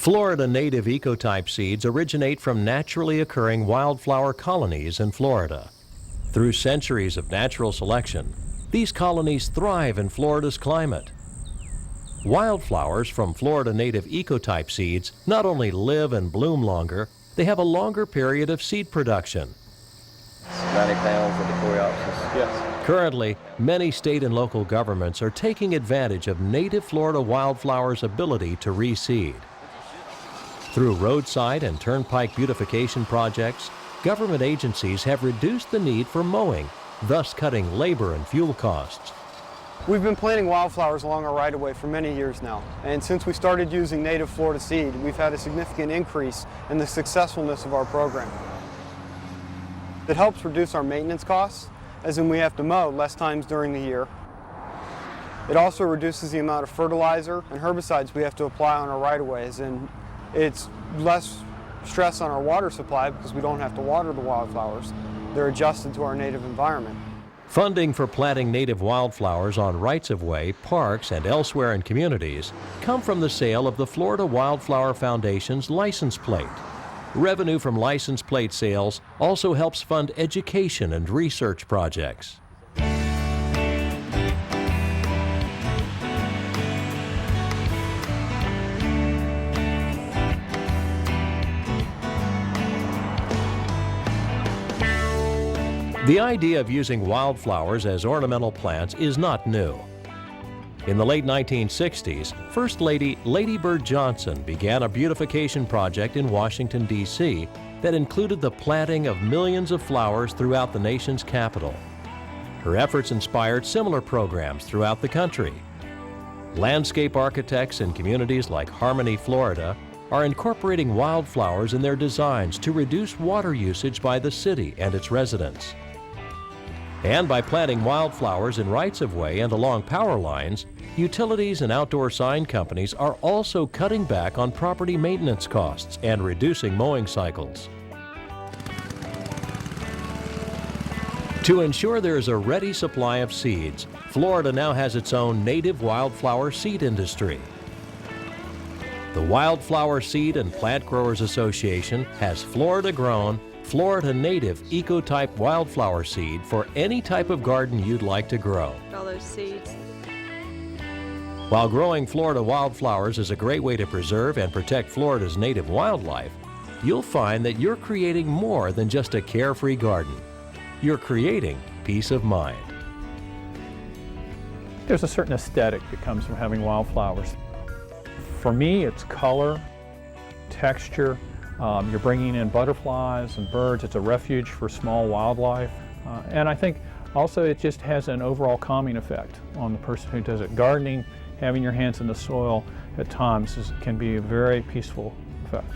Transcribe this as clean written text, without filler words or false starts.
Florida native ecotype seeds originate from naturally occurring wildflower colonies in Florida. Through centuries of natural selection, these colonies thrive in Florida's climate. Wildflowers from Florida native ecotype seeds not only live and bloom longer, they have a longer period of seed production. 90 pounds of the coreopsis. Yes. Currently, many state and local governments are taking advantage of native Florida wildflowers' ability to reseed. Through roadside and turnpike beautification projects, government agencies have reduced the need for mowing, thus cutting labor and fuel costs. We've been planting wildflowers along our right-of-way for many years now, and since we started using native Florida seed, we've had a significant increase in the successfulness of our program. It helps reduce our maintenance costs, as in we have to mow less times during the year. It also reduces the amount of fertilizer and herbicides we have to apply on our right-of-ways, and it's less stress on our water supply because we don't have to water the wildflowers. They're adjusted to our native environment. Funding for planting native wildflowers on rights-of-way, parks, and elsewhere in communities come from the sale of the Florida Wildflower Foundation's license plate. Revenue from license plate sales also helps fund education and research projects. The idea of using wildflowers as ornamental plants is not new. In the late 1960s, First Lady Bird Johnson began a beautification project in Washington, D.C. that included the planting of millions of flowers throughout the nation's capital. Her efforts inspired similar programs throughout the country. Landscape architects in communities like Harmony, Florida, are incorporating wildflowers in their designs to reduce water usage by the city and its residents. And by planting wildflowers in rights-of-way and along power lines, utilities and outdoor sign companies are also cutting back on property maintenance costs and reducing mowing cycles. To ensure there is a ready supply of seeds, Florida now has its own native wildflower seed industry. The Wildflower Seed and Plant Growers Association has Florida-grown, Florida native ecotype wildflower seed for any type of garden you'd like to grow. All those seeds. While growing Florida wildflowers is a great way to preserve and protect Florida's native wildlife, you'll find that you're creating more than just a carefree garden. You're creating peace of mind. There's a certain aesthetic that comes from having wildflowers. For me, it's color, texture. You're bringing in butterflies and birds. It's a refuge for small wildlife. And I think also it just has an overall calming effect on the person who does it. Gardening, having your hands in the soil at times can be a very peaceful effect.